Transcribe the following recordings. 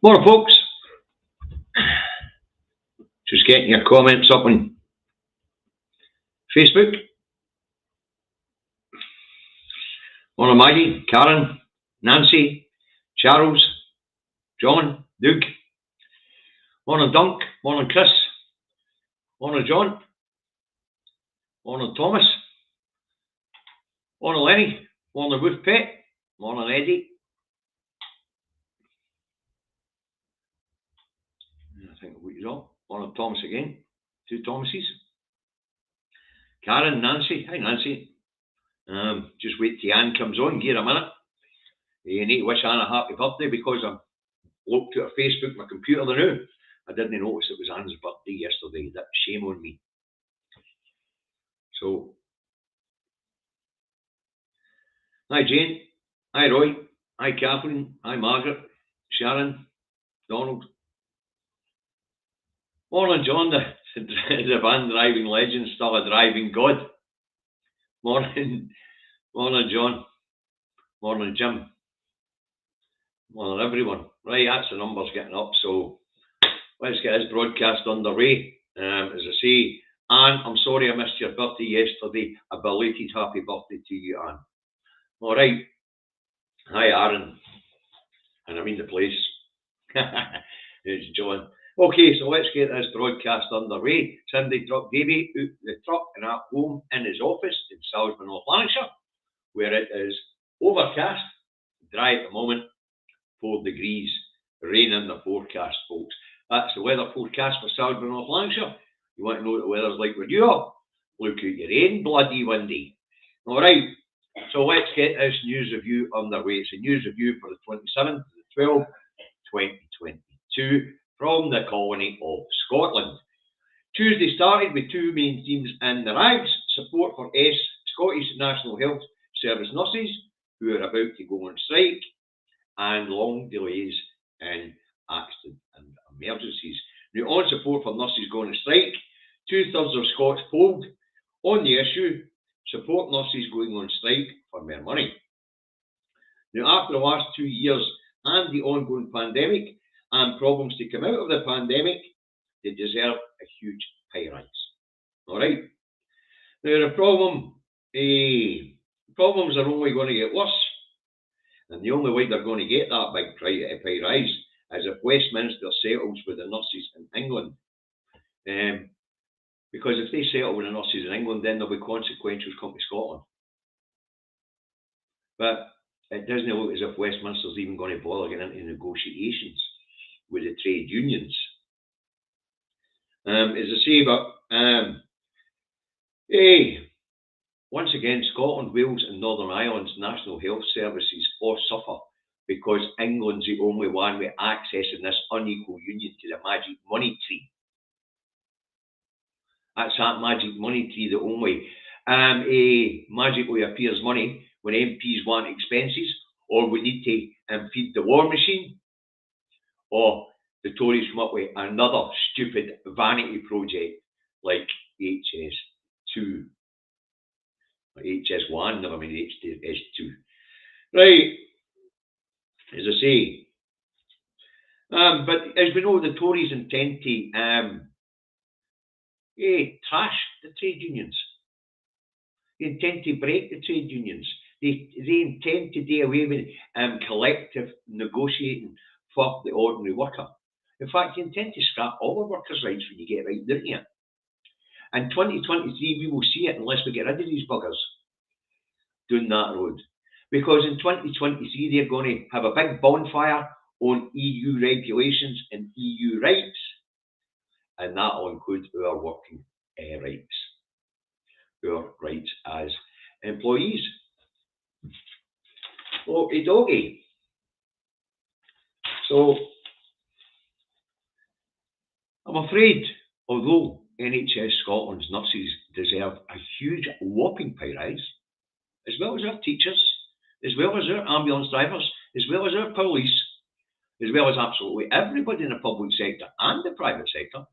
Morning, folks. Just getting your comments up on Facebook. Morning, Maggie, Karen, Nancy, Charles, John, Duke. Morning, Dunk. Morning, Chris. Morning, John. Morning, Thomas. Morning, Lenny. Morning, Wolf Pet. Morning, Eddie. I think we'll wait up. Morning, Thomas again. Two Thomases. Karen, Nancy. Hi, Nancy. Just wait till Anne comes on. Give her a minute. You need to wish Anne a happy birthday because I looked at her Facebook, my computer now. I didn't notice it was Anne's birthday yesterday. That's shame on me. So, hi Jane. Hi Roy. Hi Kathleen. Hi Margaret. Sharon. Donald. Morning John, the van driving legend, still a driving god. Morning. Morning John. Morning Jim. Morning everyone. Right, that's the numbers getting up, so let's get this broadcast underway. As I say, Anne, I'm sorry I missed your birthday yesterday. A belated happy birthday to you, Anne. All right. Hi, Aaron. And I mean the place. It's John. Okay, so let's get this broadcast underway. Sunday Truck Davy out the truck and at home in his office in Salisbury, North Lanarkshire, where it is overcast, dry at the moment, 4 degrees, rain in the forecast, folks. That's the weather forecast for Salisbury, North Lanarkshire. You want to know what the weather's like where you are? Look at your rain, bloody windy. All right, so let's get this news review underway. It's a news review for the 27th of the 12th, 2022 from the colony of Scotland. Tuesday started with two main themes in the rags: support for Scottish National Health Service nurses who are about to go on strike, and long delays in accident and emergencies. Now, on support for nurses going on strike, 2/3 of Scots polled on the issue support nurses going on strike for more money. Now, after the last 2 years and the ongoing pandemic and problems to come out of the pandemic, they deserve a huge pay rise. All right. Now, the problems are only going to get worse, and the only way they're going to get that big pay rise is if Westminster settles with the nurses in England. Because if they settle with the nurses in England, then there'll be consequences come to Scotland. But it doesn't look as if Westminster's even going to bother getting into negotiations with the trade unions. As I say, but once again, Scotland, Wales and Northern Ireland's national health services all suffer because England's the only one with access in this unequal union to the magic money tree. That's that magic money tree that only magically appears money when MPs want expenses, or we need to feed the war machine, or the Tories come up with another stupid vanity project like HS2, or HS1, never mind HS2. Right, as I say, but as we know, the Tories intend to trash the trade unions. They intend to break the trade unions. They intend to do away with collective negotiating for the ordinary worker. In fact, they intend to scrap all the workers' rights when you get right down here. In 2023, we will see it unless we get rid of these buggers down that road. Because in 2023, they're going to have a big bonfire on EU regulations and EU rights. And that will include our working rights, our rights as employees. Okie dokie. So, I'm afraid, although NHS Scotland's nurses deserve a huge whopping pay rise, as well as our teachers, as well as our ambulance drivers, as well as our police, as well as absolutely everybody in the public sector and the private sector.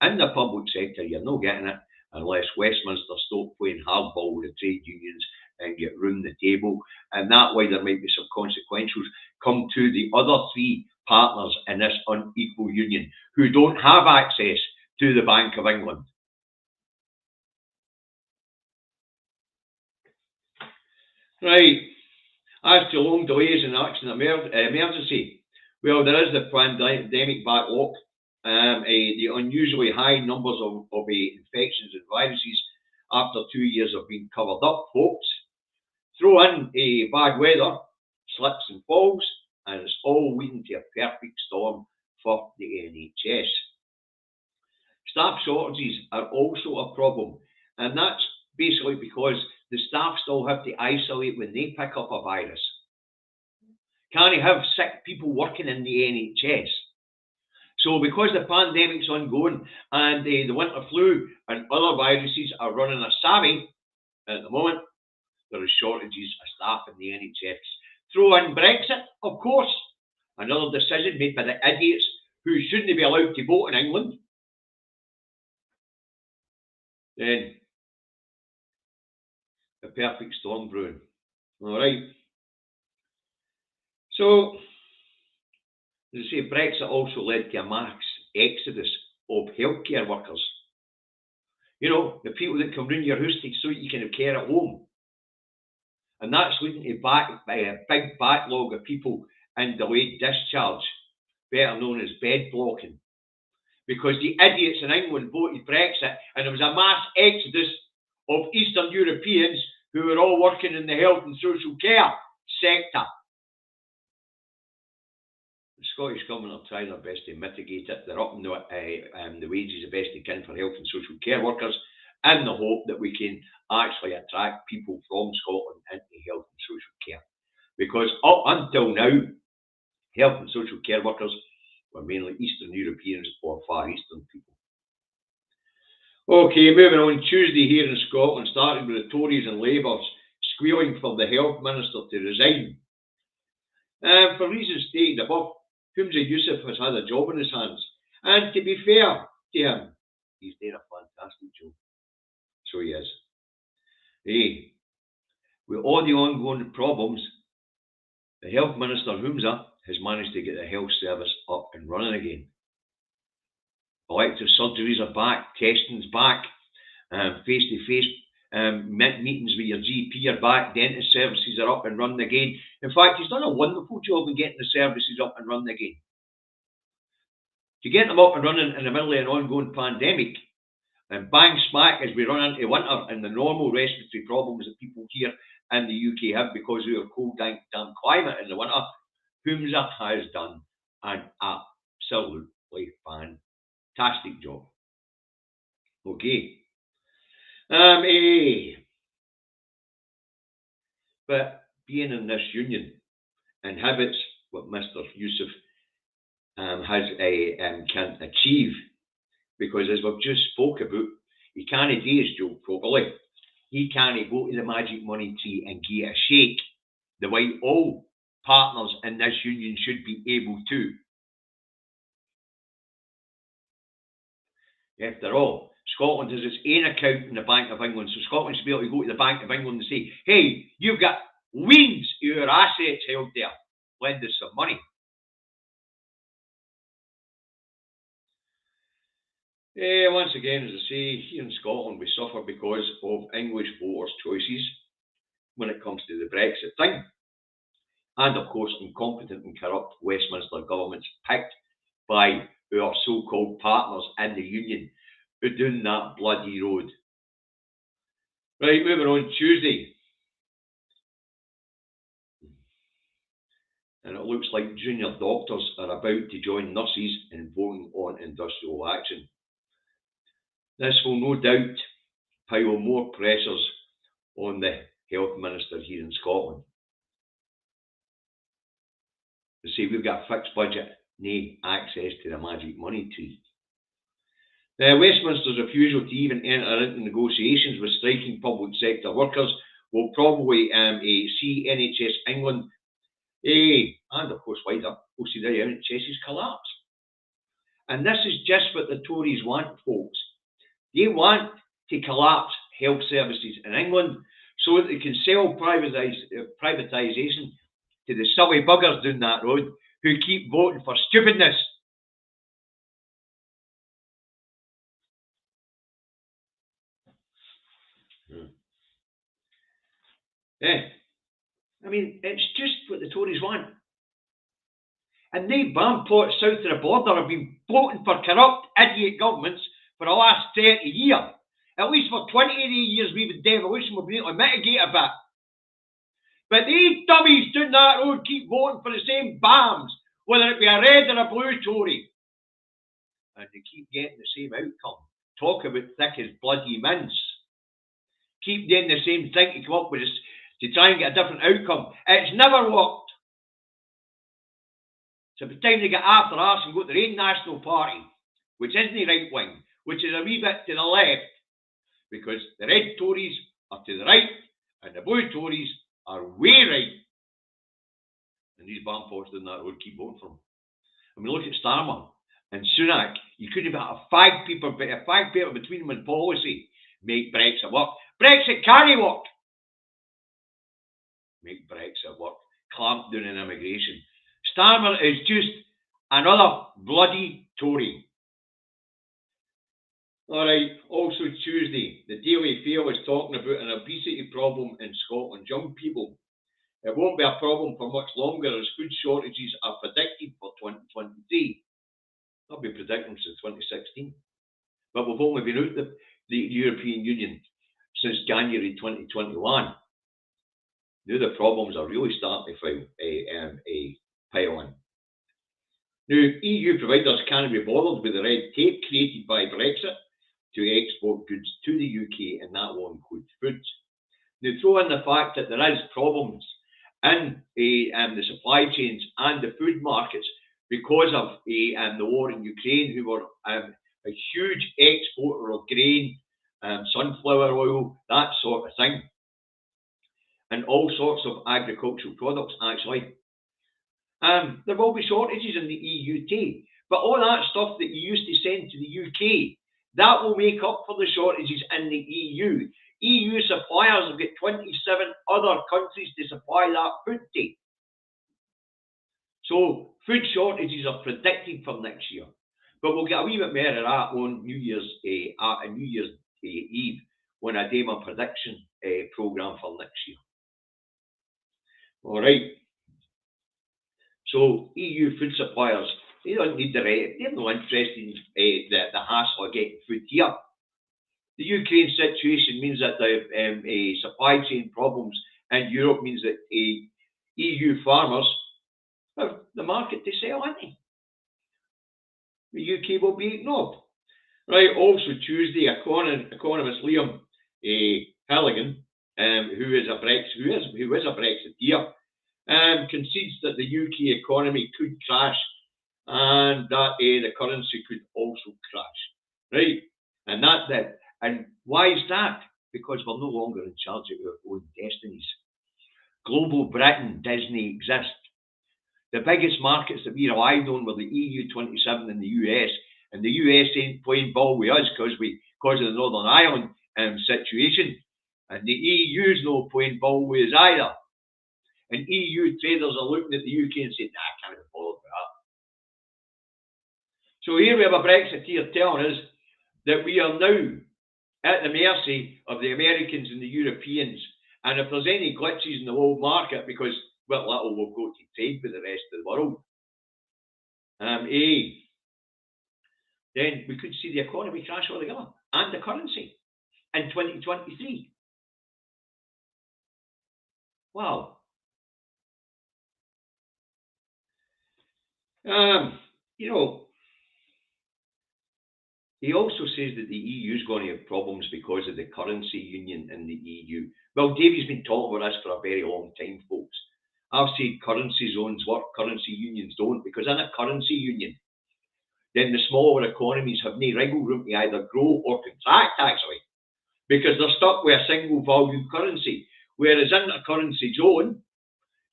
In the public sector, you're not getting it unless Westminster stop playing hardball with the trade unions and get round the table. And that way there might be some consequentials come to the other three partners in this unequal union who don't have access to the Bank of England. Right, as to long delays in action emergency, well, there is the pandemic backlog, the unusually high numbers of infections and viruses after 2 years of being covered up, folks. Throw in bad weather, slips and falls, and it's all leading to a perfect storm for the NHS. Staff shortages are also a problem, and that's basically because the staff still have to isolate when they pick up a virus. Can't you have sick people working in the NHS? So because the pandemic's ongoing and the winter flu and other viruses are running a savvy at the moment, there is shortages of staff in the NHS. Throw in Brexit, of course, another decision made by the idiots who shouldn't be allowed to vote in England. Then a perfect storm brewing. All right. So, as I say, Brexit also led to a mass exodus of healthcare workers. You know, the people that come round your house so you can have care at home. And that's leading to a big backlog of people in delayed discharge, better known as bed blocking. Because the idiots in England voted Brexit and there was a mass exodus of Eastern Europeans who were all working in the health and social care sector. The Scottish Government are trying their best to mitigate it. They're upping the wages the best they can for health and social care workers in the hope that we can actually attract people from Scotland into health and social care. Because up until now, health and social care workers were mainly Eastern Europeans or Far Eastern people. Okay, moving on. Tuesday here in Scotland, starting with the Tories and Labour squealing for the Health Minister to resign. For reasons stated above, Humza Yousaf has had a job in his hands. And to be fair to him, he's doing a fantastic job. So he is. Hey, with all the ongoing problems, the Health Minister Humza has managed to get the health service up and running again. Elective surgeries are back, testing's back, face-to-face meetings with your GP are back, dentist services are up and running again. In fact, he's done a wonderful job in getting the services up and running again. To get them up and running in the middle of an ongoing pandemic, and bang smack as we run into winter and the normal respiratory problems that people here in the UK have because of our cold, damp climate in the winter, Humza has done an absolutely fantastic job. Okay. But being in this union inhibits what Mr. Yousaf can achieve, because as we've just spoke about, he can't do his job properly. He can't go to the magic money tree and get a shake the way all partners in this union should be able to. After all, Scotland has its own account in the Bank of England, so Scotland should be able to go to the Bank of England and say, hey, you've got weeds of your assets held there, lend us some money. Once again, as I say, here in Scotland we suffer because of English voters' choices when it comes to the Brexit thing. And of course, incompetent and corrupt Westminster governments picked by our so-called partners in the union who are doing that bloody road. Right, moving on. Tuesday. And it looks like junior doctors are about to join nurses in voting on industrial action. This will no doubt pile more pressures on the Health Minister here in Scotland. They say we've got a fixed budget, no access to the magic money tree. Westminster's refusal to even enter into negotiations with striking public sector workers will probably see NHS England and of course wider will see the NHS's collapse. And this is just what the Tories want, folks. They want to collapse health services in England so that they can sell privatisation to the silly buggers down that road who keep voting for stupidness. I mean, it's just what the Tories want. And they bampots south of the border have been voting for corrupt idiot governments for the last 30 years. At least for 20 years we've been devolution, we've been able to mitigate a bit. But these dummies down that road keep voting for the same BAMs, whether it be a red or a blue Tory. And they keep getting the same outcome. Talk about thick as bloody mince. Keep doing the same thing to come up with this, to try and get a different outcome. It's never worked. So it's time to get after us and go to their own national party, which isn't the right wing, which is a wee bit to the left, because the red Tories are to the right and the blue Tories are way right. And these bampots in that road keep voting for them. I mean, look at Starmer and Sunak. You couldn't have a five people between them in policy make Brexit work. Brexit can't work. Make Brexit work. Clamp down on immigration. Starmer is just another bloody Tory. Alright, also Tuesday, the Daily Fair was talking about an obesity problem in Scotland. Young people, it won't be a problem for much longer as food shortages are predicted for 2023. They'll be predicting since 2016. But we've only been out of the European Union since January 2021. Now the problems are really starting to pile in. Now, EU providers can't be bothered with the red tape created by Brexit to export goods to the UK, and that will include foods. Now, throw in the fact that there is problems in the supply chains and the food markets because of the war in Ukraine, who were a huge exporter of grain, sunflower oil, that sort of thing, and all sorts of agricultural products, actually. There will be shortages in the EU too, but all that stuff that you used to send to the UK, that will make up for the shortages in the EU. EU suppliers have got 27 other countries to supply that food to. So food shortages are predicted for next year, but we'll get a wee bit more of that on New Year's Eve when I do my prediction programme for next year. All right. So EU food suppliers, they don't need they're not interested in the hassle of getting food here. The Ukraine situation means that the supply chain problems in Europe means that EU farmers have the market to sell into. The UK will be ignored. Right, also Tuesday, economist Liam Halligan, who is a Brexiteer, concedes that the UK economy could crash and that the currency could also crash. Right? And that's it. And why is that? Because we're no longer in charge of our own destinies. Global Britain doesn't exist. The biggest markets that we relied on were the EU 27 and the US. And the US ain't playing ball with us because of the Northern Ireland situation. And the EU's not playing ball with us either. And EU traders are looking at the UK and saying, nah, I can't be bothered with that. So here we have a Brexiteer telling us that we are now at the mercy of the Americans and the Europeans. And if there's any glitches in the world market, because, well, that will go to trade with the rest of the world, then we could see the economy crash altogether and the currency in 2023. Wow. He also says that the EU is going to have problems because of the currency union in the EU. Well, Davey's been talking about this for a very long time, folks. I've said currency zones work, currency unions don't, because in a currency union, then the smaller economies have no wriggle room to either grow or contract, actually, because they're stuck with a single value currency. Whereas in a currency zone,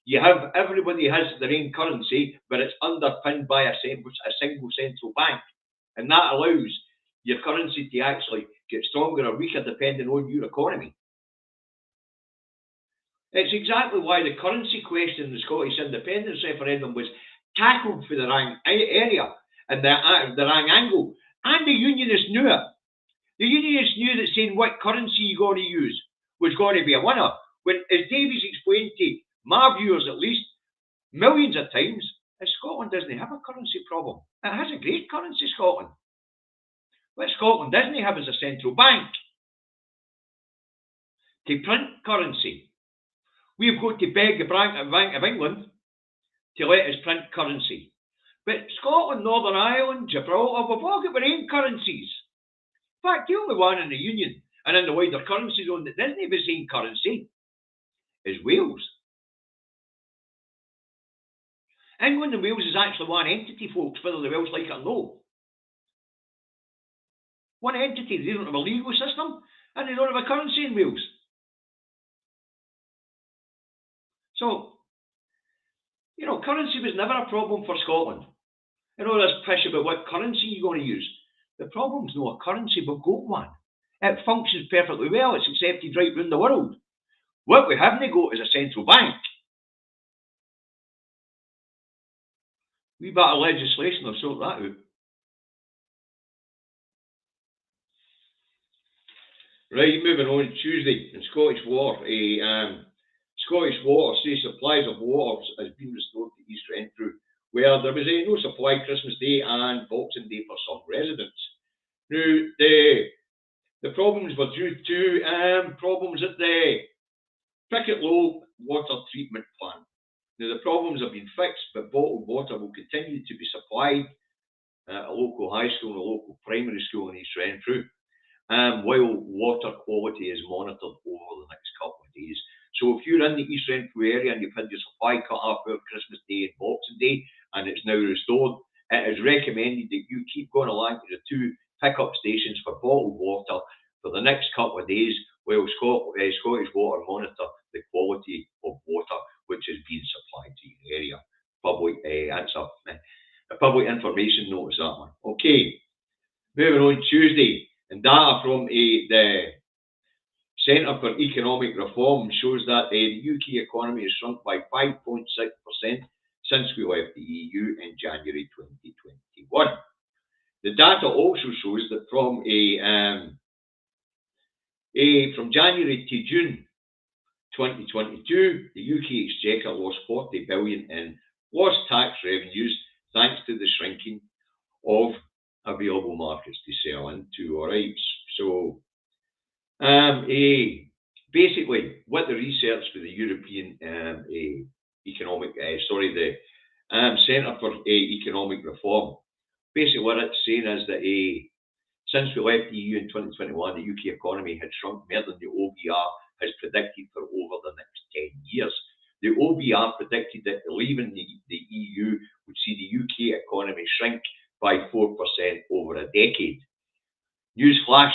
you have everybody has their own currency, but it's underpinned by a single central bank. And that allows your currency to actually get stronger or weaker depending on your economy. It's exactly why the currency question in the Scottish independence referendum was tackled for the wrong area and the wrong angle. And the Unionists knew it. The Unionists knew that saying what currency you're going to use was going to be a winner. When, as Davies explained to my viewers at least, millions of times, Scotland doesn't have a currency problem. It has a great currency, Scotland. What Scotland doesn't have is a central bank to print currency. We've got to beg the Bank of England to let us print currency. But Scotland, Northern Ireland, Gibraltar, we've all got our own currencies. In fact, the only one in the Union and in the wider currency zone that doesn't have the same currency is Wales. England and Wales is actually one entity, folks, whether the Welsh like it or no. One entity. They don't have a legal system and they don't have a currency in Wales. So, you know, currency was never a problem for Scotland. You know, this push about what currency you're going to use. The problem's not a currency, we've got one. It functions perfectly well, it's accepted right round the world. What we haven't got is a central bank. Wee bit of legislation will sort that out. Right, moving on. Tuesday in Scottish Water, Scottish Water says supplies of water has been restored to East Renfrew, where there was no supply Christmas Day and Boxing Day for some residents. Now, the problems were due to problems at the Picket Low water treatment plant. Now, the problems have been fixed, but bottled water will continue to be supplied at a local high school and a local primary school in East Renfrew, while water quality is monitored over the next couple of days. So if you're in the East Renfrew area and you've had your supply cut off for Christmas Day and Boxing Day and it's now restored, it is recommended that you keep going along to the two pickup stations for bottled water for the next couple of days while Scottish Water monitor the quality of water which is being supplied to your area. Public answer. A public information notice, that one. Okay, moving on. Tuesday, and data from the Centre for Economic Reform shows that the UK economy has shrunk by 5.6% since we left the EU in January 2021. The data also shows that from January to June 2022, the UK Exchequer lost 40 billion in lost tax revenues thanks to the shrinking of available markets to sell into. All right, so basically, what the research for the European the Centre for Economic Reform, basically what it's saying is that since we left the EU in 2021, the UK economy had shrunk more than the OBR has predicted for over the next 10 years. The OBR predicted that leaving the EU would see the UK economy shrink by 4% over a decade. Newsflash,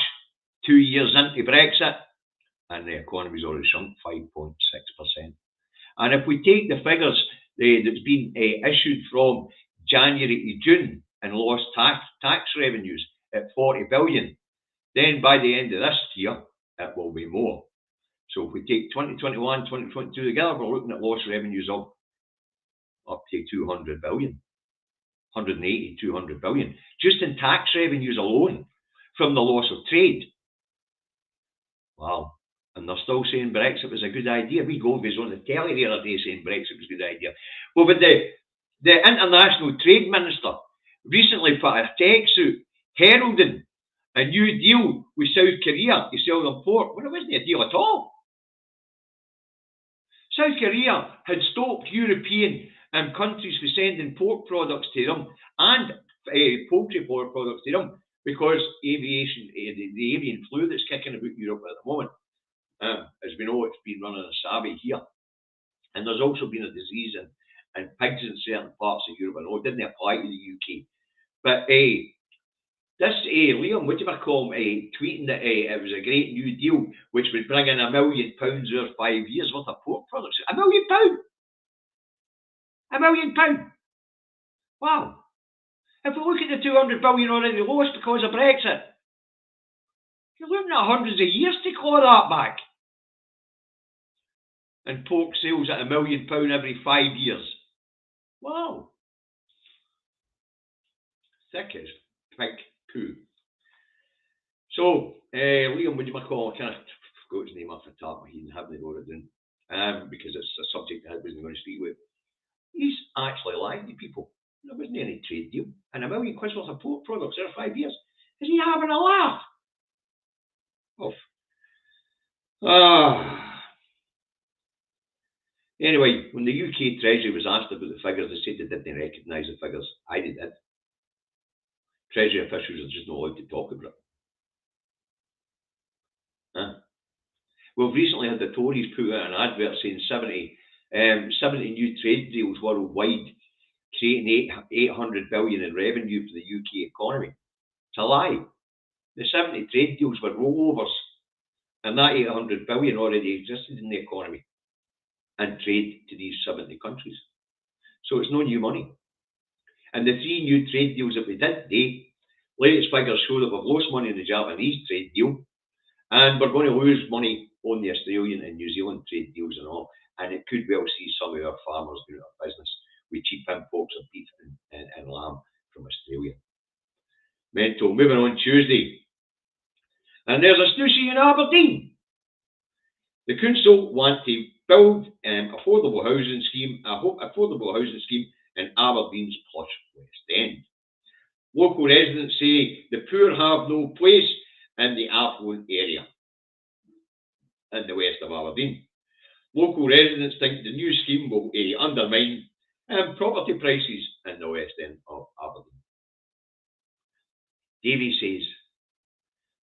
2 years into Brexit, and the economy's already shrunk 5.6%. And if we take the figures that's been issued from January to June and lost tax revenues at 40 billion, then by the end of this year, it will be more. So if we take 2021, 2022 together, we're looking at lost revenues of up to 200 billion, 180, 200 billion, just in tax revenues alone from the loss of trade. Wow. And they're still saying Brexit was a good idea. We Goldie was on the telly the other day saying Brexit was a good idea. Well, but the International Trade Minister recently put a text out heralding a new deal with South Korea to sell them pork, when it wasn't a deal at all. South Korea had stopped European countries from sending pork products to them and poultry pork products to them because the avian flu that's kicking about Europe at the moment. As we know, it's been running a savvy here. And there's also been a disease in pigs in certain parts of Europe. I know it didn't apply to the UK. But this Liam, what do you call him, tweeting that it was a great new deal which would bring in £1 million over 5 years worth of pork products. £1 million? £1 million? Wow. If we look at the 200 billion already lost because of Brexit, you're looking at hundreds of years to claw that back. And pork sales at £1 million every 5 years. Wow. Thick as pig poo. So, Liam, what do you call? I kind of forgot his name off the top of my head and haven't wrote it down. Because it's a subject I wasn't going to speak with. He's actually lying to people. There wasn't any trade deal. And £1 million worth of pork products there 5 years. Is he having a laugh? Off. Anyway, when the UK Treasury was asked about the figures, they said they didn't recognise the figures. I did. Treasury officials are just not allowed to talk about it. We've recently had the Tories put out an advert saying 70 new trade deals worldwide, creating 800 billion in revenue for the UK economy. It's a lie. The 70 trade deals were rollovers, and that 800 billion already existed in the economy and trade to these 70 countries. So it's no new money. And the 3 new trade deals that we did today, latest figures show that we've lost money in the Japanese trade deal, and we're going to lose money on the Australian and New Zealand trade deals and all, and it could well see some of our farmers going out of business with cheap imports of beef and lamb from Australia. Mental. Moving on Tuesday. And there's a Stussy in Aberdeen. The council want to build an affordable housing scheme in Aberdeen's plush West End. Local residents say the poor have no place in the affluent area in the west of Aberdeen. Local residents think the new scheme will undermine property prices in the west end of Aberdeen. Davy says,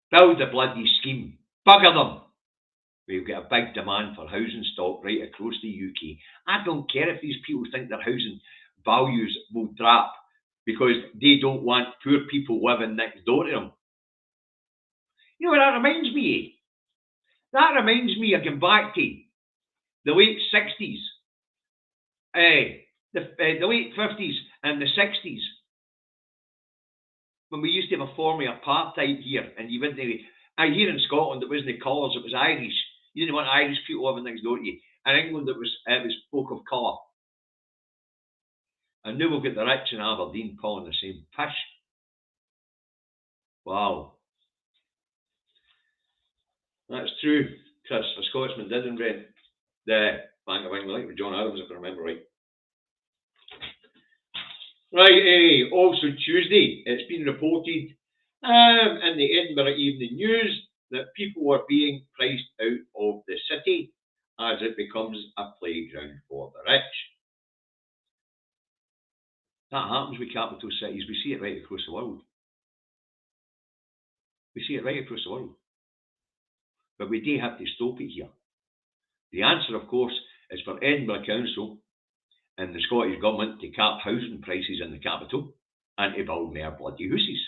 build a bloody scheme. Bugger them. We've got a big demand for housing stock right across the UK. I don't care if these people think their housing values will drop because they don't want poor people living next door to them. You know what that reminds me of? That reminds me of going back to the late 60s, the late 50s and the 60s, when we used to have a form of apartheid here, and you wouldn't here in Scotland it wasn't colours, it was Irish. You didn't want Irish people living next door to you. In England it was folk of colour. And now we've got the rich in Aberdeen pulling the same pish. Wow. That's true, Chris. A Scotsman did invent the Bank of England, with John Adams, if I remember right. Right, also Tuesday, it's been reported in the Edinburgh Evening News that people are being priced out of the city as it becomes a playground for the rich. That happens with capital cities. We see it right across the world. We see it right across the world. But we do have to stop it here. The answer, of course, is for Edinburgh Council and the Scottish Government to cap housing prices in the capital and to build more bloody houses.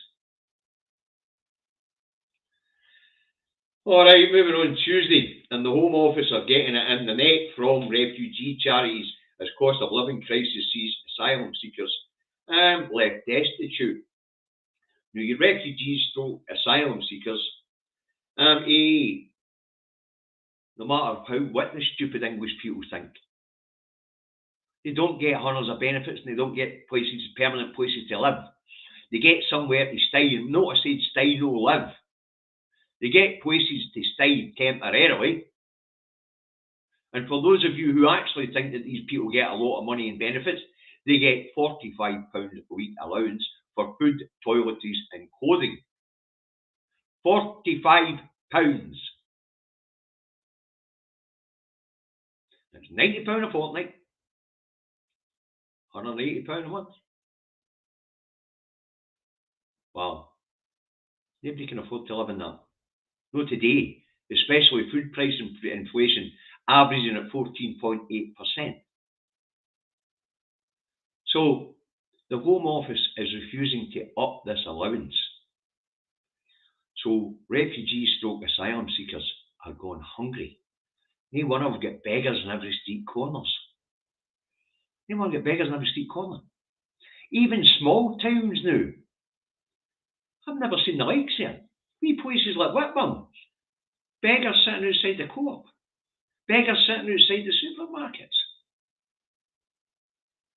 Alright, moving on Tuesday, and the Home Office are getting it in the net from refugee charities as cost of living crisis sees asylum seekers left destitute. Now, your refugees stroke asylum seekers, no matter what the stupid English people think, they don't get hundreds of benefits and they don't get permanent places to live. They get somewhere to stay. Notice I said stay, no live. They get places to stay temporarily. And for those of you who actually think that these people get a lot of money in benefits, they get £45 a week allowance for food, toiletries and clothing. £45. That's £90 a fortnight. £180 a month. Wow. Nobody can afford to live in that. No today, especially food price inflation averaging at 14.8%. So the Home Office is refusing to up this allowance. So refugees stroke asylum seekers are going hungry. No one of them get beggars in every street corners. No one get beggars in every street corner. Even small towns now. I've never seen the likes here. Wee places like Whitburn. Beggars sitting outside the co-op. Beggars sitting outside the supermarkets.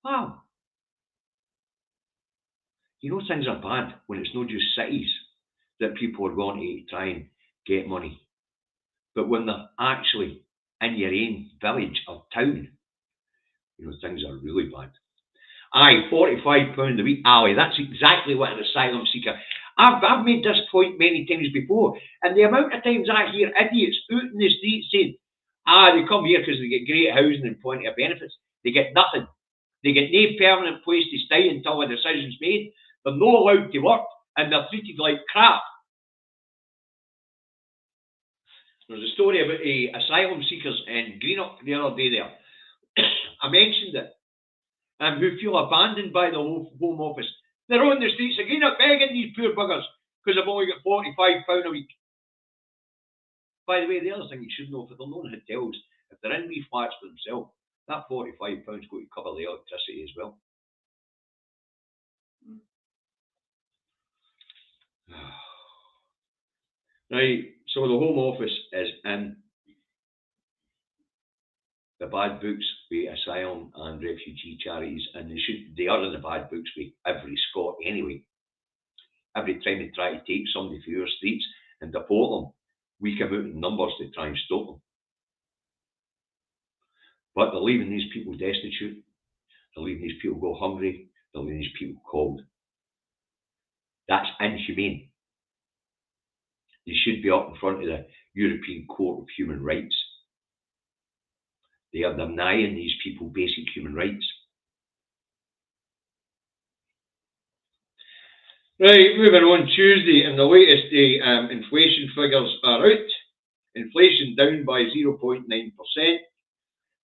Wow. You know things are bad when it's not just cities that people are going to try and get money, but when they're actually in your own village or town, you know things are really bad. Aye, £45 a week, Ali. That's exactly what an asylum seeker. I've made this point many times before, and the amount of times I hear idiots out in the streets saying, they come here because they get great housing and plenty of benefits. They get nothing. They get no permanent place to stay until a decision's made. They're not allowed to work, and they're treated like crap. There's a story about asylum seekers in Greenock the other day there. I mentioned it. Who feel abandoned by the Home Office. They're on the streets of Greenock begging these poor buggers because they've only got £45 a week. By the way, the other thing you should know, if they're not in hotels, if they're in wee flats for themselves, that £45 going to cover the electricity as well. Right, so the Home Office is in the bad books with asylum and refugee charities, and they are in the bad books with every Scot anyway. Every time they try to take somebody through your streets and deport them, we come out in numbers to try and stop them. But they're leaving these people destitute, they're leaving these people go hungry, they're leaving these people cold. That's inhumane. They should be up in front of the European Court of Human Rights. They are denying these people basic human rights. Right, moving on. Tuesday, and the latest inflation figures are out. Inflation down by 0.9%,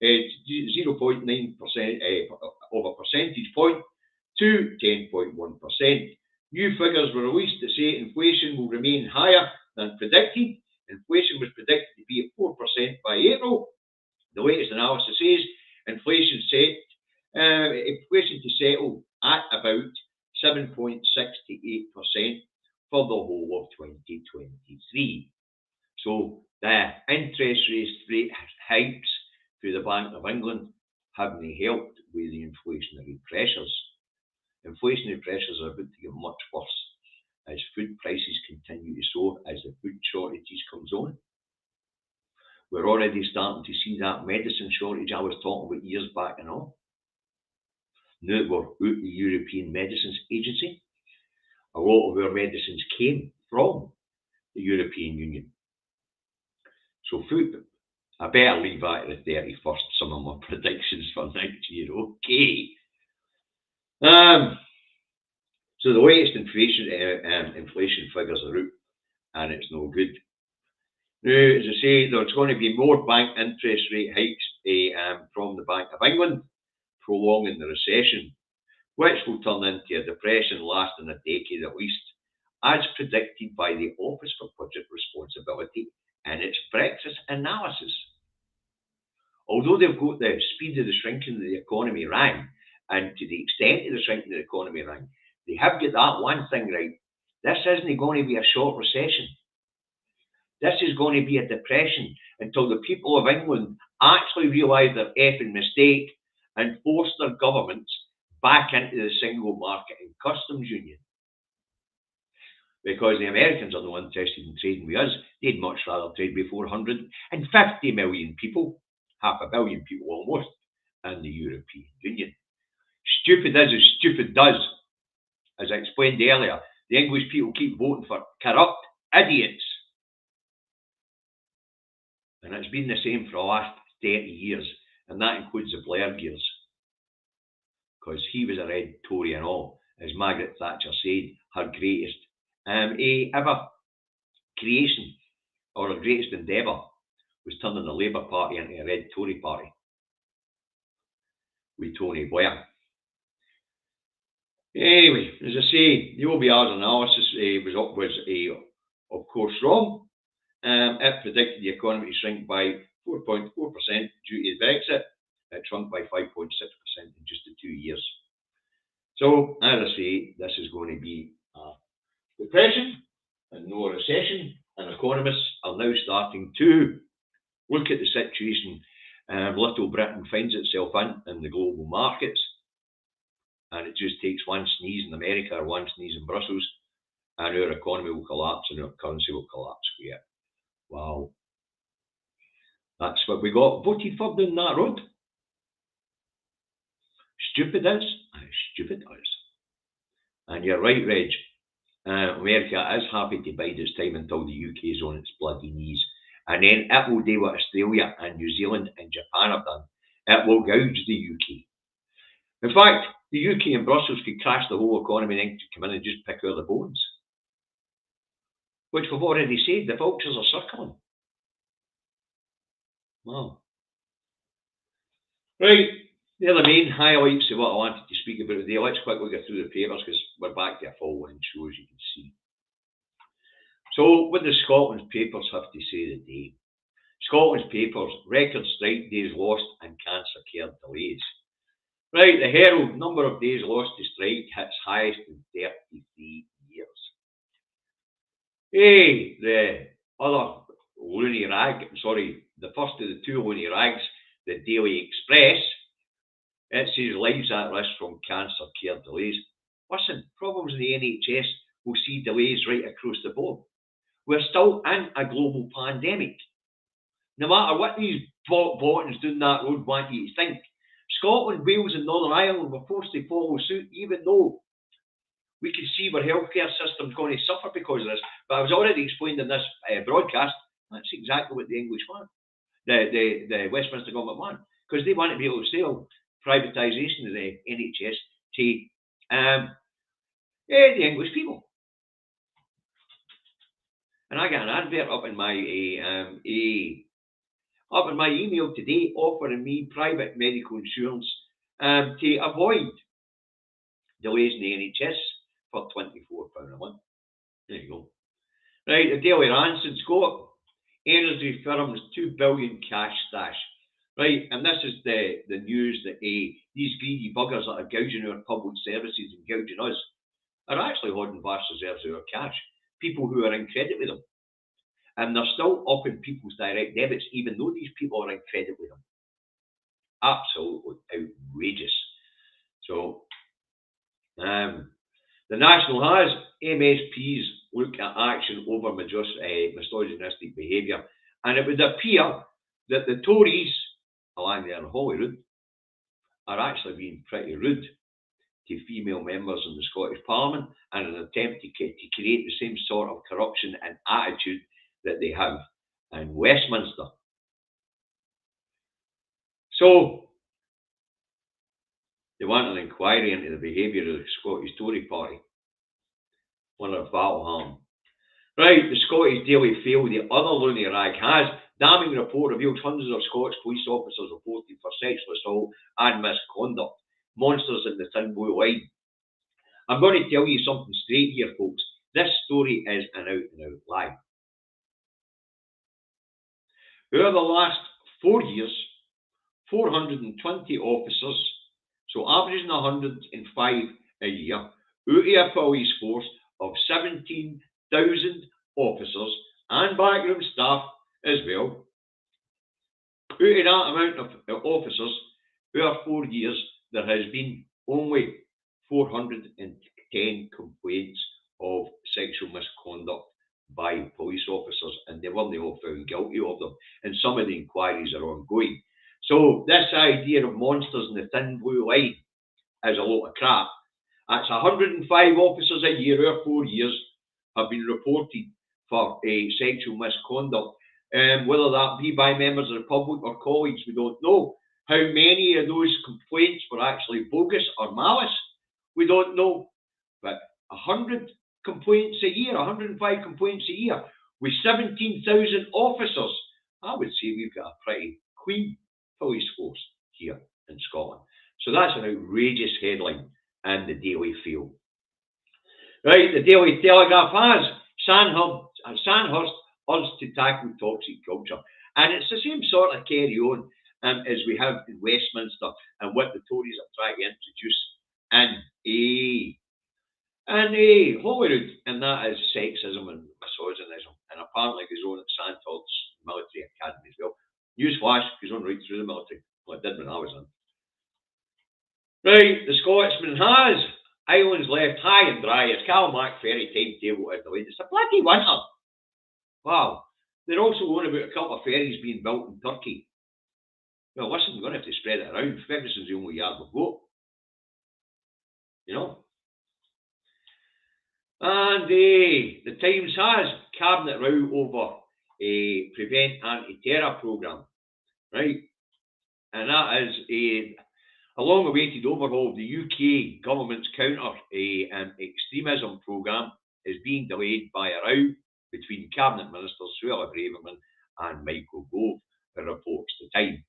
0.9% of a percentage point to 10.1%. New figures were released that say inflation will remain higher than predicted. Inflation was predicted to be at 4% by April. The latest analysis says inflation to settle at about 7.68% for the whole of 2023. So the interest rate hikes through the Bank of England haven't helped with the inflationary pressures. Inflationary pressures are about to get much worse as food prices continue to soar, as the food shortages comes on. We're already starting to see that medicine shortage I was talking about years back and all. Now that we're out the European Medicines Agency, a lot of our medicines came from the European Union. So food, I better leave that to the 31st, some of my predictions for next year, okay. So the latest inflation figures are out, and it's no good. Now, as I say, there's going to be more bank interest rate hikes from the Bank of England, prolonging the recession, which will turn into a depression lasting a decade at least, as predicted by the Office for Budget Responsibility in its Brexit analysis. Although they've got the speed of the shrinking of the economy wrong, and to the extent of the shrinking of the economy wrong, they have got that one thing right. This isn't going to be a short recession. This is going to be a depression until the people of England actually realise their effing mistake and force their governments back into the single market and customs union. Because the Americans are not interested in trading with us. They'd much rather trade with 450 million people, 500 million people almost, in the European Union. Stupid is as stupid does. As I explained earlier, the English people keep voting for corrupt idiots. And it's been the same for the last 30 years, and that includes the Blair years. Because he was a red Tory and all, as Margaret Thatcher said, her greatest ever creation, or her greatest endeavour, was turning the Labour Party into a red Tory party with Tony Blair. Anyway, as I say, the OBR's analysis was of course wrong. It predicted the economy to shrink by 4.4% due to Brexit. It shrunk by 5.6% in just the 2 years. So, as I say, this is going to be a depression and no recession, and economists are now starting to look at the situation Little Britain finds itself in the global markets. and it just takes one sneeze in America or one sneeze in Brussels, and our economy will collapse and our currency will collapse. Yeah. Wow. That's what we got voted for down that road. Stupid as, stupid as. And you're right, Reg. America is happy to bide its time until the UK is on its bloody knees. And then it will do what Australia and New Zealand and Japan have done. It will gouge the UK. In fact, the UK and Brussels could crash the whole economy and then come in and just pick out the bones. Which we've already said, the vultures are circling. Wow. Right, they're the main highlights of what I wanted to speak about today. Let's quickly go through the papers because we're back to a full length show, as you can see. So, what does Scotland's papers have to say today? Scotland's papers, record strike days lost and cancer care delays. Right, the Herald, number of days lost to strike hits highest in 33 years. Hey, the other loony rag, the first of the two loony rags, the Daily Express, it says lives at risk from cancer care delays. Listen, problems in the NHS will see delays right across the board. We're still in a global pandemic. No matter what these buttons down that road want you to think, Scotland, Wales and Northern Ireland were forced to follow suit, even though we can see our healthcare system's going to suffer because of this. But I was already explained in this broadcast, that's exactly what the English want, the Westminster government want, because they want to be able to sell privatisation of the NHS to the English people. And I got an advert up in my email today offering me private medical insurance to avoid delays in the NHS for £24 a month. There you go. Right, the Daily Ranson's got energy firms £2 billion cash stash. Right, and this is the news that these greedy buggers that are gouging our public services and gouging us are actually holding vast reserves of our cash. People who are in credit with them. And they're still upping people's direct debits, even though these people are in credit with them. Absolutely outrageous. So, the National has MSPs look at action over misogynistic behaviour. And it would appear that the Tories, along there in Holyrood, are actually being pretty rude to female members in the Scottish Parliament in an attempt to create the same sort of corruption and attitude that they have in Westminster. So, they want an inquiry into the behaviour of the Scottish Tory Party. One of Valham. Right, the Scottish Daily Fail, the other loony rag, has damning report reveals hundreds of Scottish police officers reported for sexual assault and misconduct. Monsters in the Tinboy line. I'm going to tell you something straight here, folks. This story is an out-and-out lie. Over the last 4 years, 420 officers, so averaging 105 a year, out of a police force of 17,000 officers and backroom staff as well. Out of that amount of officers, over 4 years, there has been only 410 complaints of sexual misconduct by police officers, and they weren't all found guilty of them. And some of the inquiries are ongoing. So this idea of monsters in the thin blue line is a lot of crap. That's 105 officers a year over 4 years have been reported for sexual misconduct. Whether that be by members of the public or colleagues, we don't know. How many of those complaints were actually bogus or malice, we don't know. But 100 complaints a year, 105 complaints a year, with 17,000 officers, I would say we've got a pretty clean police force here in Scotland. So that's an outrageous headline in the Daily Fail. Right, the Daily Telegraph has Sandhurst urged to tackle toxic culture. And it's the same sort of carry on as we have in Westminster and what the Tories are trying to introduce in Holyrood, and that is sexism and misogynism. And apparently goes on at Sandhurst Military Academy as well. Newsflash, goes on right through the military. Well, it did when I was in. Right, the Scotsman has islands left high and dry as Calmac ferry timetable is delayed. It's a bloody winter. Wow. They're also on about a couple of ferries being built in Turkey. Well, listen, we're going to have to spread it around. Ferguson's the only yard we've got. You know. And the Times has cabinet row over a prevent anti-terror programme, right? And that is a long-awaited overhaul of the UK government's counter extremism programme is being delayed by a row between cabinet ministers Suella Braverman and Michael Gove, reports the Times.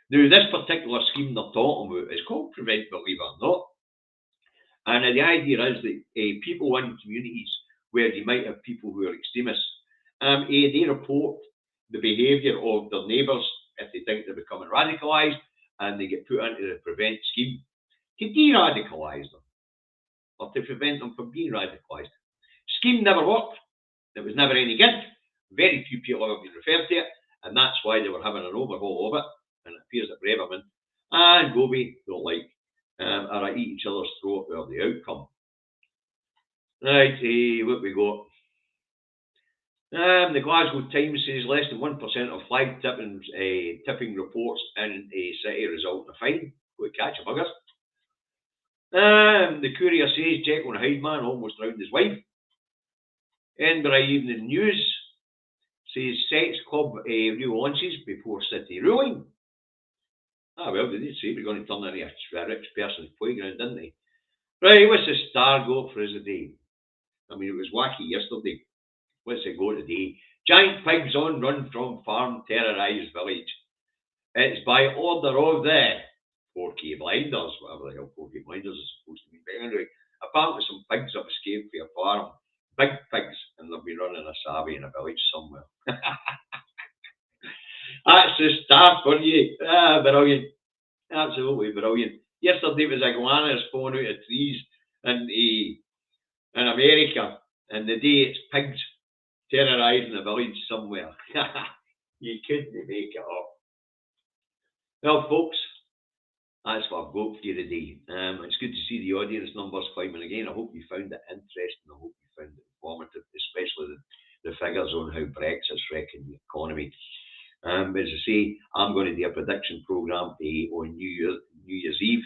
Now, this particular scheme they're talking about is called Prevent, believe it or not. And the idea is that people in communities where you might have people who are extremists, they report the behaviour of their neighbours if they think they're becoming radicalised, and they get put into the Prevent scheme to de-radicalise them, or to prevent them from being radicalised. Scheme never worked. It was never any good. Very few people have been referred to it, and that's why they were having an overhaul of it. And it appears that Braverman and Gove don't like are at each other's throat with the outcome. Right, what we got? The Glasgow Times says less than 1% of flag tipping reports in a city result in a fine. Go catch a buggers. The Courier says Jekyll and Hyde man almost drowned his wife. Edinburgh Evening News says sex club relaunches before city ruling. Ah, well, they did say we're going to turn into a rich person's playground, didn't they? Right, what's the Star got for us today? I mean, it was wacky yesterday. What's it go today? Giant pigs on run from farm terrorise village. It's by order of the Porky Blinders, whatever the hell Porky Blinders is supposed to be. But anyway, apparently some pigs have escaped from a farm. Big pigs, and they'll be running a savvy in a village somewhere. That's the Star for you. Ah, brilliant. Absolutely brilliant. Yesterday was iguanas falling out of trees in America, and the day it's pigs terrorising a village somewhere. You couldn't make it up. Well, folks, that's what I've got for you today. It's good to see the audience numbers climbing again. I hope you found it interesting. I hope you found it informative, especially the figures on how Brexit's wrecking the economy. As I say, I'm going to do a prediction programme on New Year's Eve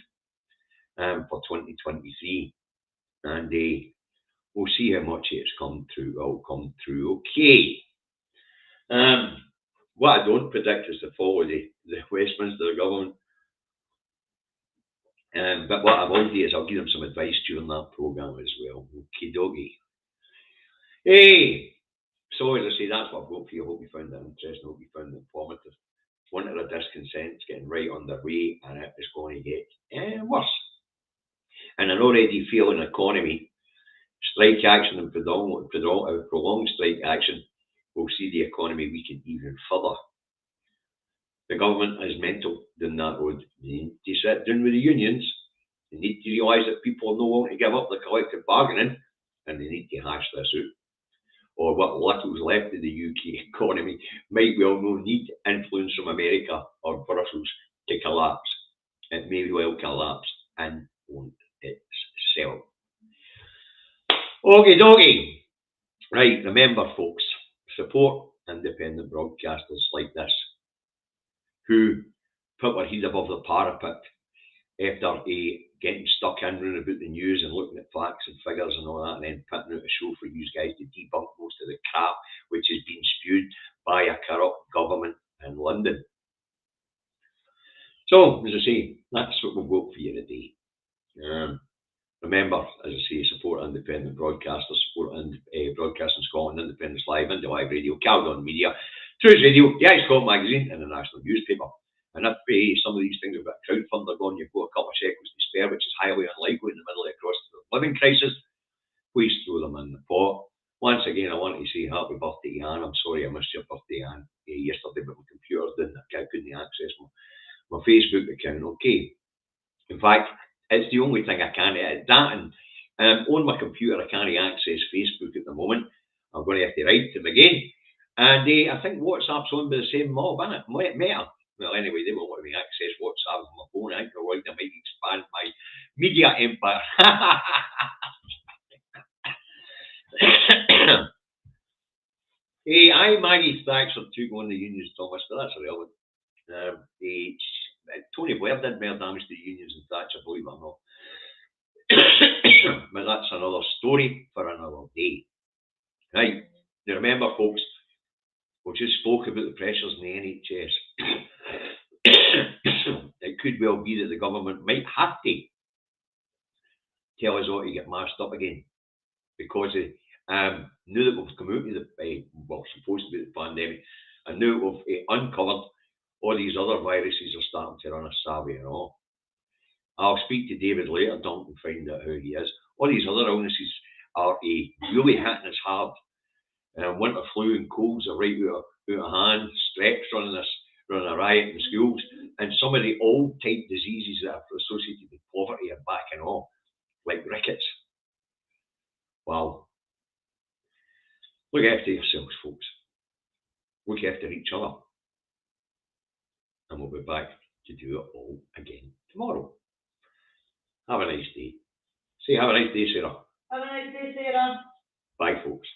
for 2023, and we'll see how much it's come through. Will come through. Okay. What I don't predict is to follow the Westminster government. But what I will do is I'll give them some advice during that programme as well. Okie dokie. Hey! So as I say, that's what I've got for you. I hope you found that interesting. I hope you found it informative. Winter of discontent's getting right underway, and it is going to get worse. And an already failing economy, strike action and prolonged strike action will see the economy weaken even further. The government is mental down that road. They need to sit down with the unions. They need to realise that people are no willing to give up their collective bargaining, and they need to hash this out. Or what little's left of the UK economy might well no need influence from America or Brussels to collapse. It may well collapse and won't itself. Okie dokie. Right, remember folks, support independent broadcasters like this who put their head above the parapet after getting stuck in round about the news and looking at facts and figures and all that, and then putting out a show for you guys to debunk most of the crap which has been spewed by a corrupt government in London. So, as I say, that's what we've got for you today. Remember, as I say, support independent broadcasters, support Broadcasting Scotland, Independence Live, Indie Live Radio, Caledon Media, Truth Radio, the Irish Scot Magazine, and the National Newspaper. And if some of these things have got a crowdfunder going, you've got a couple of shekels to spare, which is highly unlikely in the middle of a cost of living crisis, please throw them in the pot. Once again, I want to say happy birthday to Anne. I'm sorry I missed your birthday, Anne, yesterday, but my computer I couldn't access my Facebook account. Okay. In fact, it's the only thing I can. On my computer, I can't access Facebook at the moment. I'm going to have to write to them again. And I think WhatsApp's on by the same mob, isn't it? Meta. Well, anyway, they won't let me access WhatsApp on my phone. I think they're right. They might expand my media empire. Hey, Maggie Thatcher took on the unions, Thomas, but that's irrelevant. Tony Blair did more damage to the unions than Thatcher, believe it or not. But that's another story for another day. Right, you remember, folks, we just spoke about the pressures in the NHS. It could well be that the government might have to tell us all to get masked up again, because now that we've come out of the, supposed to be the pandemic, and now we've uncovered all these other viruses are starting to run us savvy and all. I'll speak to David later, Dunk, and find out how he is. All these other illnesses are really hitting us hard. Winter flu and colds are right out of hand. Strep's running a riot in schools, and some of the old type diseases that are associated with poverty are backing off, like rickets. Wow. Look after yourselves, folks. Look after each other. And we'll be back to do it all again tomorrow. Have a nice day. Say have a nice day, Sarah. Have a nice day, Sarah. Bye, folks.